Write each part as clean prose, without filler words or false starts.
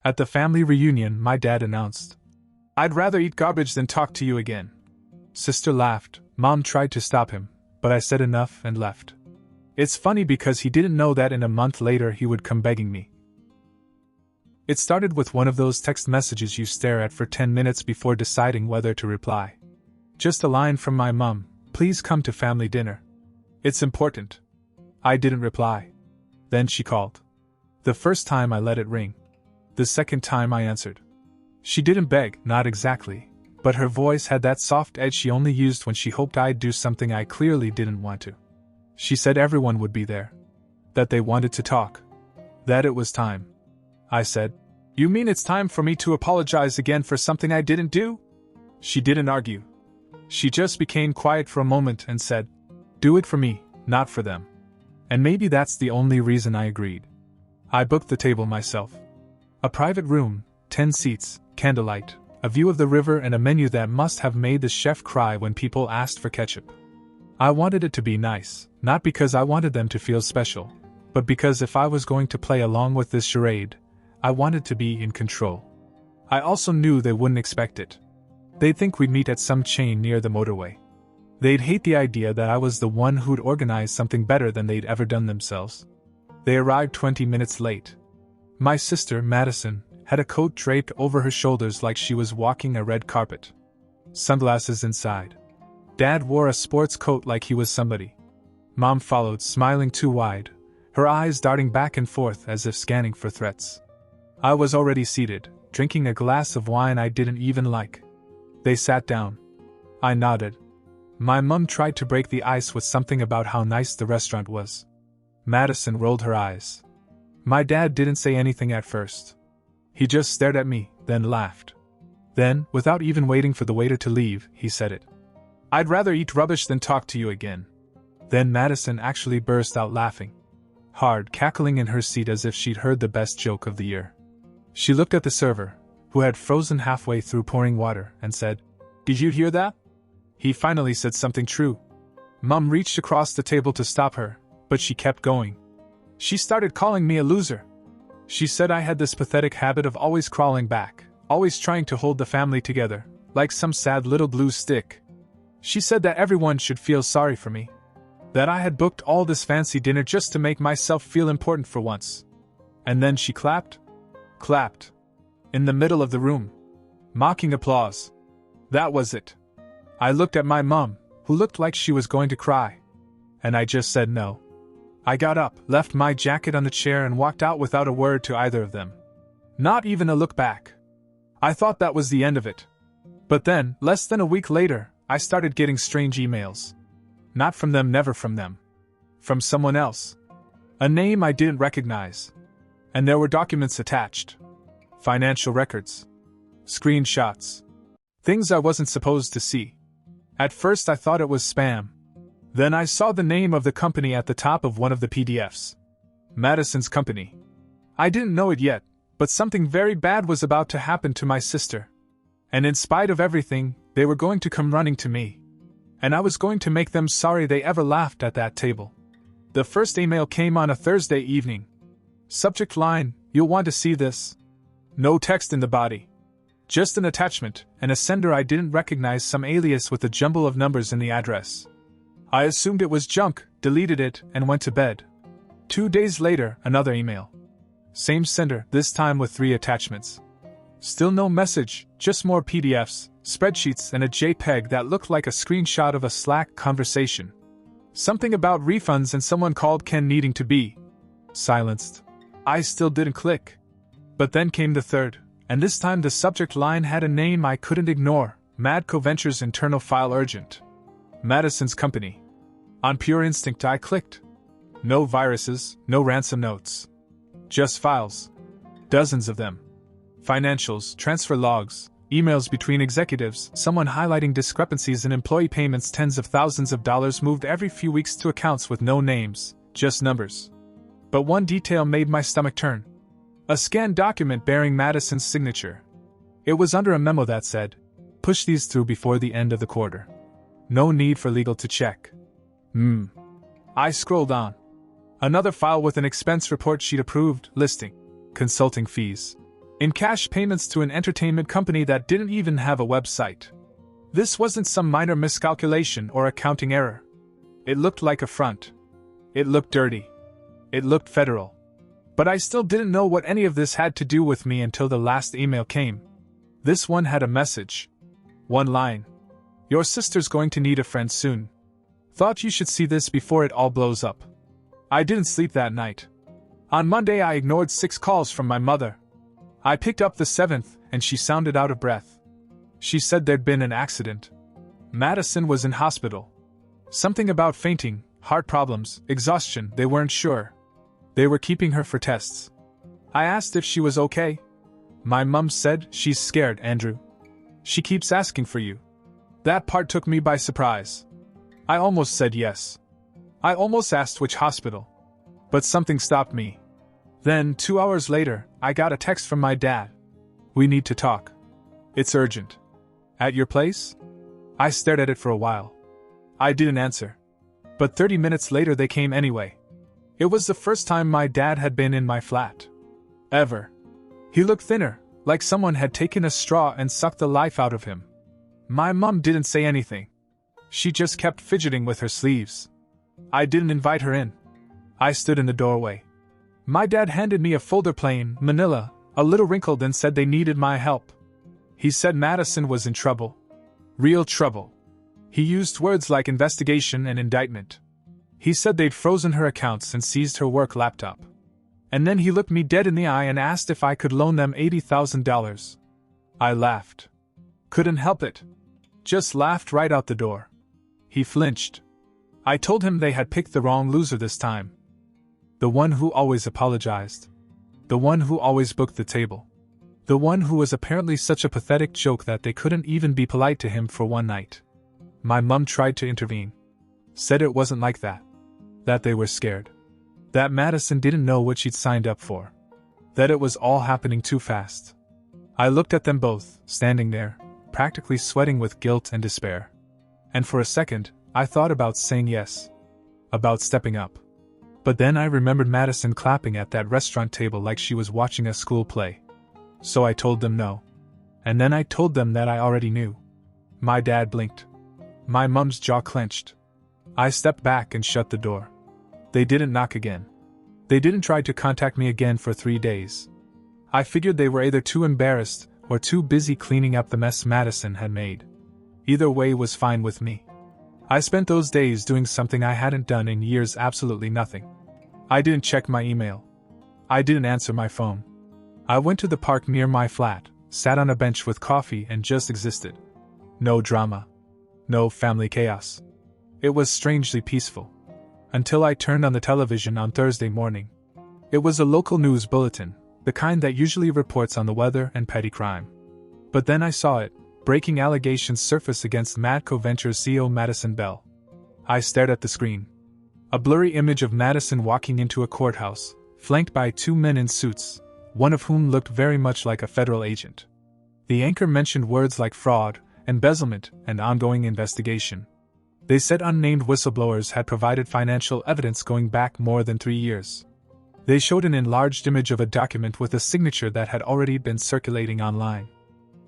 At the family reunion, my dad announced, "I'd rather eat garbage than talk to you again." Sister laughed. Mom tried to stop him, but I said enough and left. It's funny because he didn't know that in a month later he would come begging me. It started with one of those text messages you stare at for 10 minutes before deciding whether to reply. Just a line from my mom, "Please come to family dinner. It's important." I didn't reply. Then she called. The first time I let it ring. The second time I answered. She didn't beg, not exactly, but her voice had that soft edge she only used when she hoped I'd do something I clearly didn't want to. She said everyone would be there. That they wanted to talk. That it was time. I said, "You mean it's time for me to apologize again for something I didn't do?" She didn't argue. She just became quiet for a moment and said, "Do it for me, not for them." And maybe that's the only reason I agreed. I booked the table myself. A private room, 10 seats, candlelight, a view of the river, and a menu that must have made the chef cry when people asked for ketchup. I wanted it to be nice, not because I wanted them to feel special, but because if I was going to play along with this charade, I wanted to be in control. I also knew they wouldn't expect it. They'd think we'd meet at some chain near the motorway. They'd hate the idea that I was the one who'd organized something better than they'd ever done themselves. They arrived 20 minutes late. My sister, Madison, had a coat draped over her shoulders like she was walking a red carpet. Sunglasses inside. Dad wore a sports coat like he was somebody. Mom followed, smiling too wide, her eyes darting back and forth as if scanning for threats. I was already seated, drinking a glass of wine I didn't even like. They sat down. I nodded. My mom tried to break the ice with something about how nice the restaurant was. Madison rolled her eyes. My dad didn't say anything at first. He just stared at me, then laughed. Then, without even waiting for the waiter to leave, he said it. "I'd rather eat rubbish than talk to you again." Then Madison actually burst out laughing. Hard, cackling in her seat as if she'd heard the best joke of the year. She looked at the server, who had frozen halfway through pouring water, and said, "Did you hear that?" He finally said something true. Mom reached across the table to stop her, but she kept going. She started calling me a loser. She said I had this pathetic habit of always crawling back, always trying to hold the family together, like some sad little blue stick. She said that everyone should feel sorry for me. That I had booked all this fancy dinner just to make myself feel important for once. And then she clapped. Clapped. In the middle of the room. Mocking applause. That was it. I looked at my mom, who looked like she was going to cry. And I just said no. I got up, left my jacket on the chair, and walked out without a word to either of them. Not even a look back. I thought that was the end of it. But then, less than a week later, I started getting strange emails. Not from them, never from them. From someone else. A name I didn't recognize. And there were documents attached. Financial records. Screenshots. Things I wasn't supposed to see. At first I thought it was spam. Then I saw the name of the company at the top of one of the PDFs. Madison's company. I didn't know it yet, but something very bad was about to happen to my sister. And in spite of everything, they were going to come running to me. And I was going to make them sorry they ever laughed at that table. The first email came on a Thursday evening. Subject line, "You'll want to see this." No text in the body. Just an attachment, and a sender I didn't recognize, some alias with a jumble of numbers in the address. I assumed it was junk, deleted it, and went to bed. 2 days later, another email. Same sender, this time with 3 attachments. Still no message, just more PDFs, spreadsheets, and a JPEG that looked like a screenshot of a Slack conversation. Something about refunds and someone called Ken needing to be silenced. I still didn't click. But then came the third, and this time the subject line had a name I couldn't ignore, Madco Ventures Internal File Urgent. Madison's company. On pure instinct I clicked. No viruses, no ransom notes. Just files. Dozens of them. Financials, transfer logs, emails between executives, someone highlighting discrepancies in employee payments, tens of thousands of dollars moved every few weeks to accounts with no names, just numbers. But one detail made my stomach turn. A scanned document bearing Madison's signature. It was under a memo that said, "Push these through before the end of the quarter. No need for legal to check." I scrolled on. Another file with an expense report sheet approved, listing consulting fees. in cash payments to an entertainment company that didn't even have a website. This wasn't some minor miscalculation or accounting error. It looked like a front. It looked dirty. It looked federal. But I still didn't know what any of this had to do with me until the last email came. This one had a message. One line. Your sister's going to need a friend soon. Thought you should see this before it all blows up. I didn't sleep that night. On Monday I ignored 6 calls from my mother. I picked up the 7th, and she sounded out of breath. She said there'd been an accident. Madison was in hospital. Something about fainting, heart problems, exhaustion, they weren't sure. They were keeping her for tests. I asked if she was okay. My mum said, she's scared, Andrew. She keeps asking for you. That part took me by surprise. I almost said yes. I almost asked which hospital. But something stopped me. Then, 2 hours later, I got a text from my dad. We need to talk. It's urgent. At your place? I stared at it for a while. I didn't answer. But 30 minutes later they came anyway. It was the first time my dad had been in my flat. Ever. He looked thinner, like someone had taken a straw and sucked the life out of him. My mum didn't say anything. She just kept fidgeting with her sleeves. I didn't invite her in. I stood in the doorway. My dad handed me a folder plain, manila, a little wrinkled, and said they needed my help. He said Madison was in trouble. Real trouble. He used words like investigation and indictment. He said they'd frozen her accounts and seized her work laptop. And then he looked me dead in the eye and asked if I could loan them $80,000. I laughed. Couldn't help it. Just laughed right out the door. He flinched. I told him they had picked the wrong loser this time. The one who always apologized. The one who always booked the table. The one who was apparently such a pathetic joke that they couldn't even be polite to him for one night. My mum tried to intervene. Said it wasn't like that. That they were scared. That Madison didn't know what she'd signed up for. That it was all happening too fast. I looked at them both, standing there, practically sweating with guilt and despair. And for a second, I thought about saying yes. About stepping up. But then I remembered Madison clapping at that restaurant table like she was watching a school play. So I told them no. And then I told them that I already knew. My dad blinked. My mum's jaw clenched. I stepped back and shut the door. They didn't knock again. They didn't try to contact me again for 3 days. I figured they were either too embarrassed or too busy cleaning up the mess Madison had made. Either way was fine with me. I spent those days doing something I hadn't done in years, absolutely nothing. I didn't check my email. I didn't answer my phone. I went to the park near my flat, sat on a bench with coffee, and just existed. No drama. No family chaos. It was strangely peaceful. Until I turned on the television on Thursday morning. It was a local news bulletin, the kind that usually reports on the weather and petty crime. But then I saw it, breaking allegations surface against Madco Ventures CEO Madison Bell. I stared at the screen. A blurry image of Madison walking into a courthouse, flanked by 2 men in suits, one of whom looked very much like a federal agent. The anchor mentioned words like fraud, embezzlement, and ongoing investigation. They said unnamed whistleblowers had provided financial evidence going back more than 3 years. They showed an enlarged image of a document with a signature that had already been circulating online.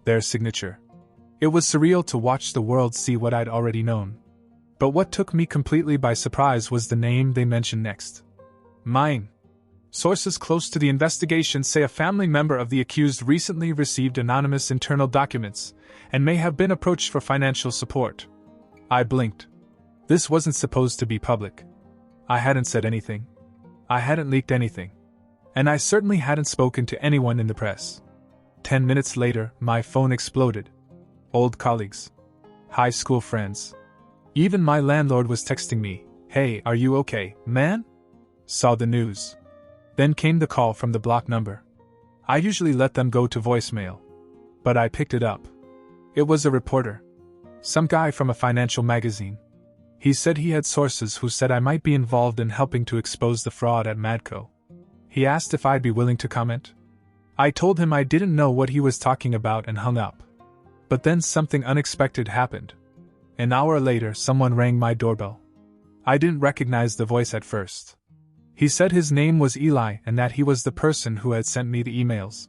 Their signature. It was surreal to watch the world see what I'd already known. But what took me completely by surprise was the name they mentioned next. Mine. Sources close to the investigation say a family member of the accused recently received anonymous internal documents and may have been approached for financial support. I blinked. This wasn't supposed to be public. I hadn't said anything. I hadn't leaked anything. And I certainly hadn't spoken to anyone in the press. 10 minutes later, my phone exploded. Old colleagues. High school friends. Even my landlord was texting me, "Hey, are you okay, man?" Saw the news. Then came the call from the block number. I usually let them go to voicemail. But I picked it up. It was a reporter. Some guy from a financial magazine. He said he had sources who said I might be involved in helping to expose the fraud at Madco. He asked if I'd be willing to comment. I told him I didn't know what he was talking about and hung up. But then something unexpected happened. An hour later, someone rang my doorbell. I didn't recognize the voice at first. He said his name was Eli and that he was the person who had sent me the emails.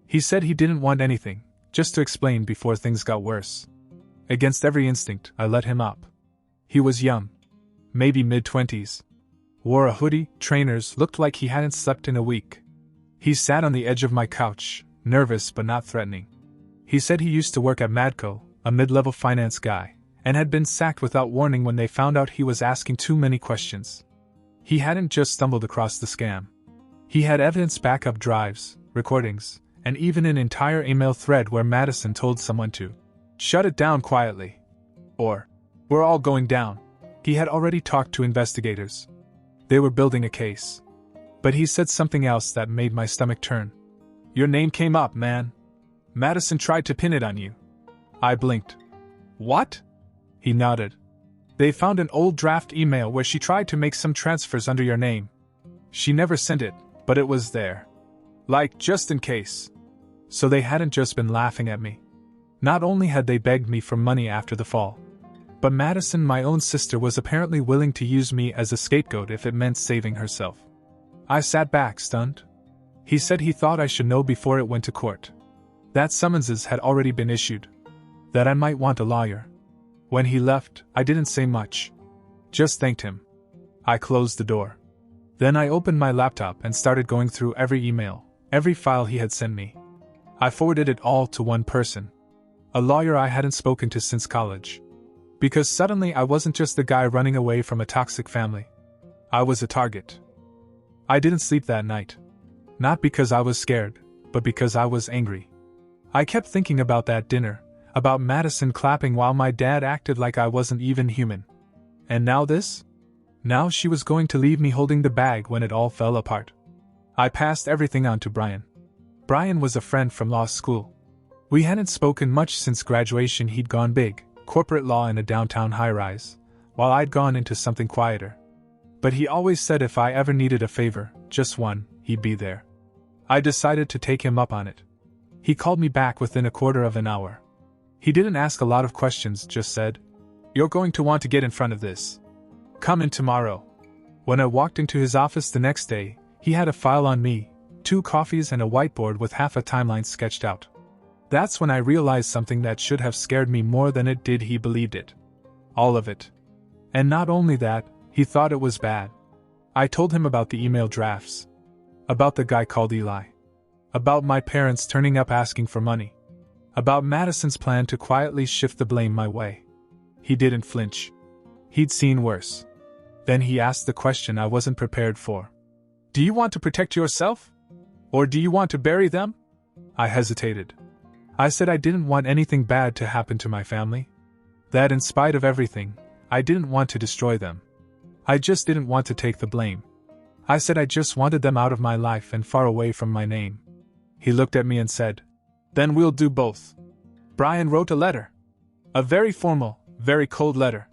He said he didn't want anything, just to explain before things got worse. Against every instinct, I let him up. He was young. Maybe mid-20s. Wore a hoodie, trainers, looked like he hadn't slept in a week. He sat on the edge of my couch, nervous but not threatening. He said he used to work at Madco, a mid-level finance guy, and had been sacked without warning when they found out he was asking too many questions. He hadn't just stumbled across the scam. He had evidence, backup drives, recordings, and even an entire email thread where Madison told someone to shut it down quietly. Or, we're all going down. He had already talked to investigators. They were building a case. But he said something else that made my stomach turn. Your name came up, man. Madison tried to pin it on you. I blinked. What? He nodded. They found an old draft email where she tried to make some transfers under your name. She never sent it, but it was there. Like, just in case. So they hadn't just been laughing at me. Not only had they begged me for money after the fall, but Madison, my own sister, was apparently willing to use me as a scapegoat if it meant saving herself. I sat back, stunned. He said he thought I should know before it went to court. That summonses had already been issued. That I might want a lawyer. When he left, I didn't say much. Just thanked him. I closed the door. Then I opened my laptop and started going through every email, every file he had sent me. I forwarded it all to one person. A lawyer I hadn't spoken to since college. Because suddenly I wasn't just the guy running away from a toxic family. I was a target. I didn't sleep that night. Not because I was scared, but because I was angry. I kept thinking about that dinner, about Madison clapping while my dad acted like I wasn't even human. And now this? Now she was going to leave me holding the bag when it all fell apart. I passed everything on to Brian. Brian was a friend from law school. We hadn't spoken much since graduation. He'd gone big, corporate law in a downtown high-rise, while I'd gone into something quieter. But he always said if I ever needed a favor, just one, he'd be there. I decided to take him up on it. He called me back within a quarter of an hour. He didn't ask a lot of questions, just said, "You're going to want to get in front of this. Come in tomorrow." When I walked into his office the next day, he had a file on me, 2 coffees and a whiteboard with half a timeline sketched out. That's when I realized something that should have scared me more than it did. He believed it. All of it. And not only that, he thought it was bad. I told him about the email drafts. About the guy called Eli. About my parents turning up asking for money. About Madison's plan to quietly shift the blame my way. He didn't flinch. He'd seen worse. Then he asked the question I wasn't prepared for. Do you want to protect yourself? Or do you want to bury them? I hesitated. I said I didn't want anything bad to happen to my family. That in spite of everything, I didn't want to destroy them. I just didn't want to take the blame. I said I just wanted them out of my life and far away from my name. He looked at me and said, "Then we'll do both." Brian wrote a letter. A very formal, very cold letter.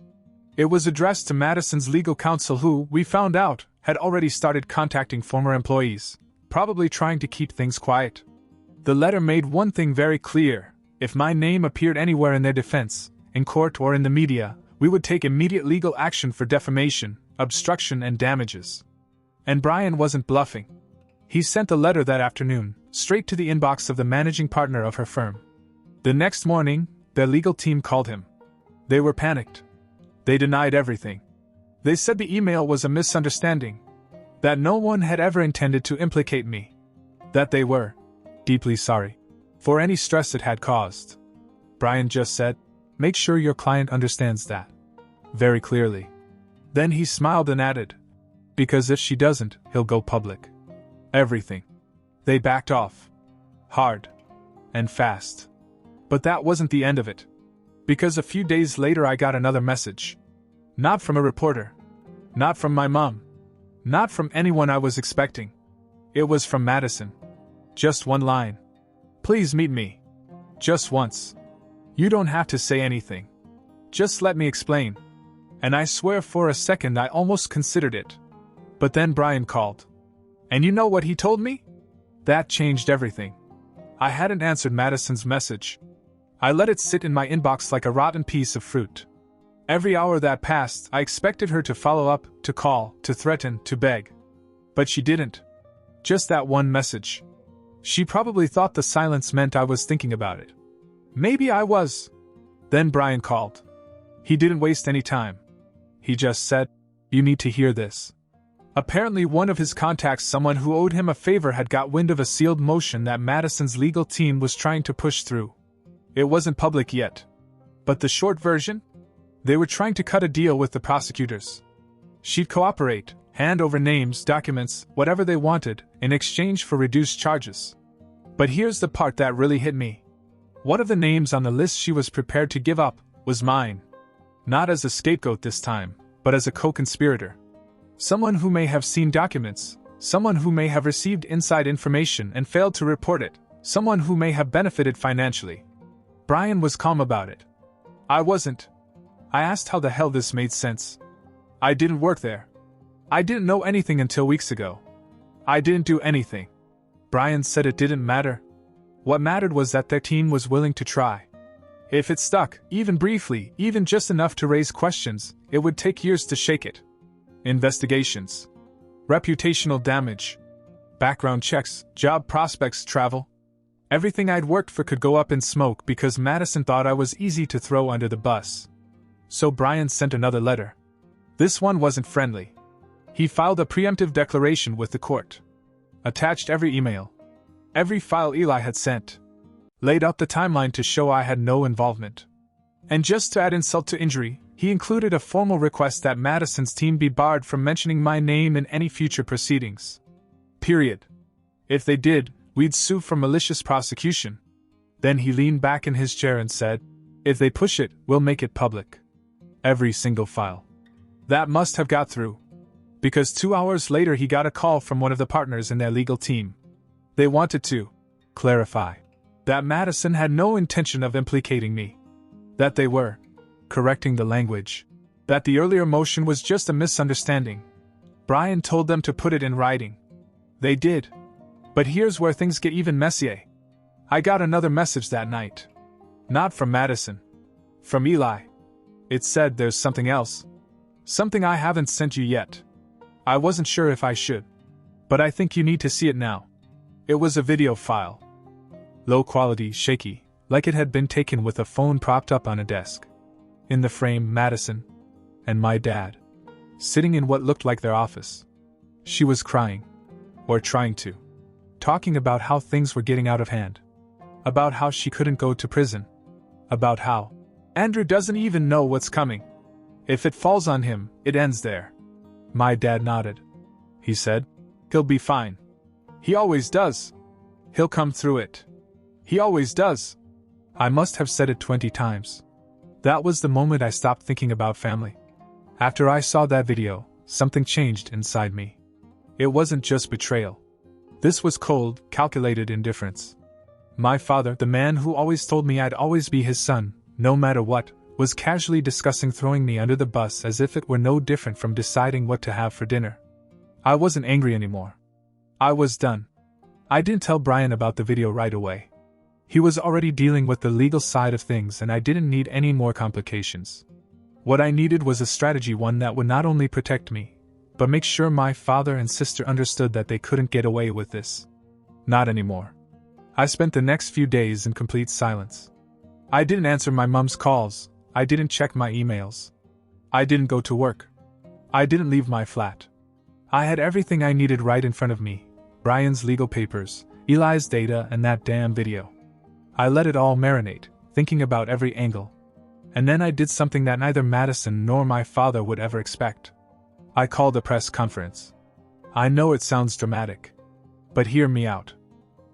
It was addressed to Madison's legal counsel who, we found out, had already started contacting former employees, probably trying to keep things quiet. The letter made one thing very clear: if my name appeared anywhere in their defense, in court or in the media, we would take immediate legal action for defamation, obstruction and damages. And Brian wasn't bluffing. He sent the letter that afternoon, straight to the inbox of the managing partner of her firm. The next morning, their legal team called him. They were panicked. They denied everything. They said the email was a misunderstanding. That no one had ever intended to implicate me. That they were deeply sorry for any stress it had caused. Brian just said, "Make sure your client understands that." Very clearly. Then he smiled and added, "Because if she doesn't, he'll go public." Everything. They backed off. Hard. And fast. But that wasn't the end of it. Because a few days later I got another message. Not from a reporter. Not from my mom. Not from anyone I was expecting. It was from Madison. Just one line. "Please meet me. Just once. You don't have to say anything. Just let me explain." And I swear for a second I almost considered it. But then Brian called. And you know what he told me? That changed everything. I hadn't answered Madison's message. I let it sit in my inbox like a rotten piece of fruit. Every hour that passed, I expected her to follow up, to call, to threaten, to beg. But she didn't. Just that one message. She probably thought the silence meant I was thinking about it. Maybe I was. Then Brian called. He didn't waste any time. He just said, "You need to hear this." Apparently one of his contacts, someone who owed him a favor, had got wind of a sealed motion that Madison's legal team was trying to push through. It wasn't public yet. But the short version? They were trying to cut a deal with the prosecutors. She'd cooperate, hand over names, documents, whatever they wanted, in exchange for reduced charges. But here's the part that really hit me. One of the names on the list she was prepared to give up was mine. Not as a scapegoat this time, but as a co-conspirator. Someone who may have seen documents, someone who may have received inside information and failed to report it, someone who may have benefited financially. Brian was calm about it. I wasn't. I asked how the hell this made sense. I didn't work there. I didn't know anything until weeks ago. I didn't do anything. Brian said it didn't matter. What mattered was that their team was willing to try. If it stuck, even briefly, even just enough to raise questions, it would take years to shake it. Investigations. Reputational damage. Background checks, job prospects, travel. Everything I'd worked for could go up in smoke because Madison thought I was easy to throw under the bus. So Brian sent another letter. This one wasn't friendly. He filed a preemptive declaration with the court. Attached every email. Every file Eli had sent. Laid out the timeline to show I had no involvement. And just to add insult to injury, he included a formal request that Madison's team be barred from mentioning my name in any future proceedings. Period. If they did, we'd sue for malicious prosecution. Then he leaned back in his chair and said, "If they push it, we'll make it public." Every single file. That must have got through. Because 2 hours later he got a call from one of the partners in their legal team. They wanted to clarify that Madison had no intention of implicating me. That they were correcting the language. That the earlier motion was just a misunderstanding. Brian told them to put it in writing. They did. But here's where things get even messier. I got another message that night. Not from Madison. From Eli. It said there's something else. Something I haven't sent you yet. I wasn't sure if I should. But I think you need to see it now. It was a video file. Low quality, shaky, like it had been taken with a phone propped up on a desk. In the frame, Madison and my dad, sitting in what looked like their office. She was crying. Or trying to. Talking about how things were getting out of hand. About how she couldn't go to prison. About how Andrew doesn't even know what's coming. If it falls on him, it ends there. My dad nodded. He said, "He'll be fine. He always does. He'll come through it. He always does." I must have said it 20 times. That was the moment I stopped thinking about family. After I saw that video, something changed inside me. It wasn't just betrayal. This was cold, calculated indifference. My father, the man who always told me I'd always be his son, no matter what, was casually discussing throwing me under the bus as if it were no different from deciding what to have for dinner. I wasn't angry anymore. I was done. I didn't tell Brian about the video right away. He was already dealing with the legal side of things and I didn't need any more complications. What I needed was a strategy, one that would not only protect me, but make sure my father and sister understood that they couldn't get away with this. Not anymore. I spent the next few days in complete silence. I didn't answer my mom's calls. I didn't check my emails. I didn't go to work. I didn't leave my flat. I had everything I needed right in front of me. Brian's legal papers, Eli's data, and that damn video. I let it all marinate, thinking about every angle. And then I did something that neither Madison nor my father would ever expect. I called a press conference. I know it sounds dramatic. But hear me out.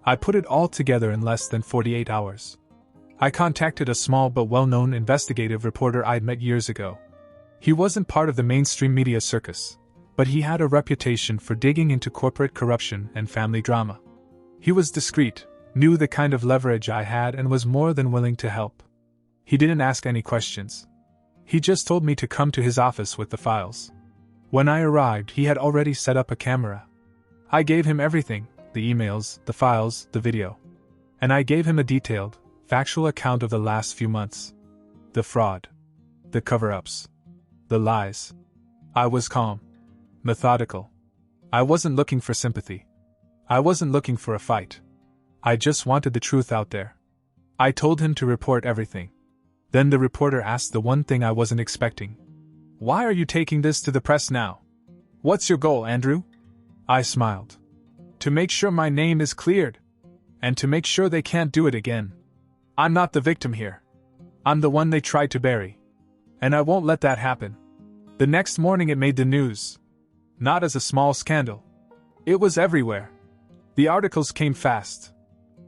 I put it all together in less than 48 hours. I contacted a small but well-known investigative reporter I'd met years ago. He wasn't part of the mainstream media circus, but he had a reputation for digging into corporate corruption and family drama. He was discreet, knew the kind of leverage I had, and was more than willing to help. He didn't ask any questions. He just told me to come to his office with the files. When I arrived, he had already set up a camera. I gave him everything, the emails, the files, the video. And I gave him a detailed, factual account of the last few months. The fraud. The cover-ups. The lies. I was calm. Methodical. I wasn't looking for sympathy. I wasn't looking for a fight. I just wanted the truth out there. I told him to report everything. Then the reporter asked the one thing I wasn't expecting. Why are you taking this to the press now? What's your goal, Andrew? I smiled. To make sure my name is cleared. And to make sure they can't do it again. I'm not the victim here. I'm the one they tried to bury. And I won't let that happen. The next morning it made the news. Not as a small scandal. It was everywhere. The articles came fast.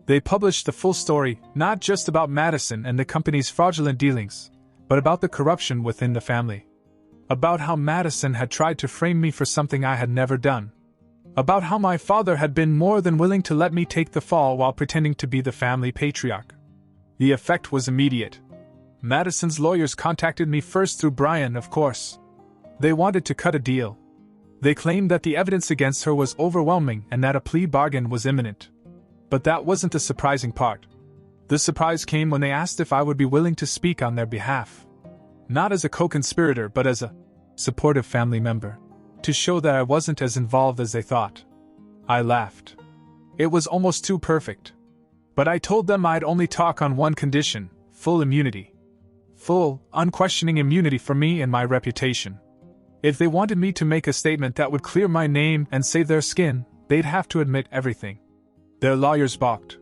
They published the full story, not just about Madison and the company's fraudulent dealings, but about the corruption within the family. About how Madison had tried to frame me for something I had never done. About how my father had been more than willing to let me take the fall while pretending to be the family patriarch. The effect was immediate. Madison's lawyers contacted me first through Brian, of course. They wanted to cut a deal. They claimed that the evidence against her was overwhelming and that a plea bargain was imminent. But that wasn't the surprising part. The surprise came when they asked if I would be willing to speak on their behalf. Not as a co-conspirator, but as a supportive family member. To show that I wasn't as involved as they thought. I laughed. It was almost too perfect. But I told them I'd only talk on one condition: full immunity. Full, unquestioning immunity for me and my reputation. If they wanted me to make a statement that would clear my name and save their skin, they'd have to admit everything. Their lawyers balked.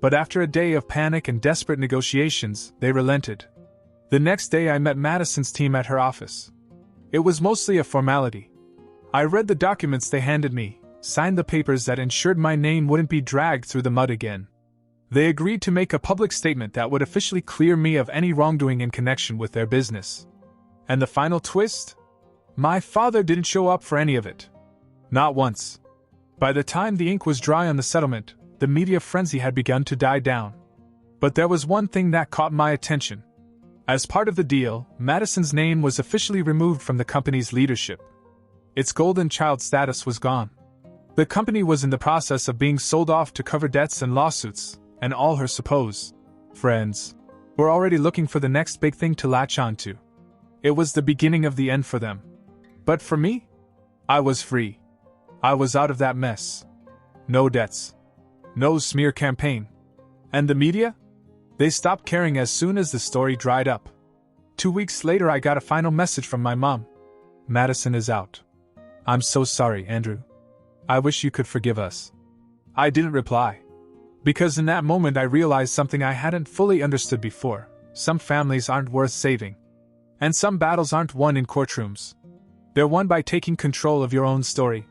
But after a day of panic and desperate negotiations, they relented. The next day I met Madison's team at her office. It was mostly a formality. I read the documents they handed me, signed the papers that ensured my name wouldn't be dragged through the mud again. They agreed to make a public statement that would officially clear me of any wrongdoing in connection with their business. And the final twist? My father didn't show up for any of it. Not once. By the time the ink was dry on the settlement, the media frenzy had begun to die down. But there was one thing that caught my attention. As part of the deal, Madison's name was officially removed from the company's leadership. Its golden child status was gone. The company was in the process of being sold off to cover debts and lawsuits, and all her supposed friends were already looking for the next big thing to latch onto. It was the beginning of the end for them. But for me, I was free. I was out of that mess. No debts. No smear campaign. And the media? They stopped caring as soon as the story dried up. 2 weeks later I got a final message from my mom. Madison is out. I'm so sorry, Andrew. I wish you could forgive us. I didn't reply. Because in that moment I realized something I hadn't fully understood before. Some families aren't worth saving. And some battles aren't won in courtrooms. They're won by taking control of your own story.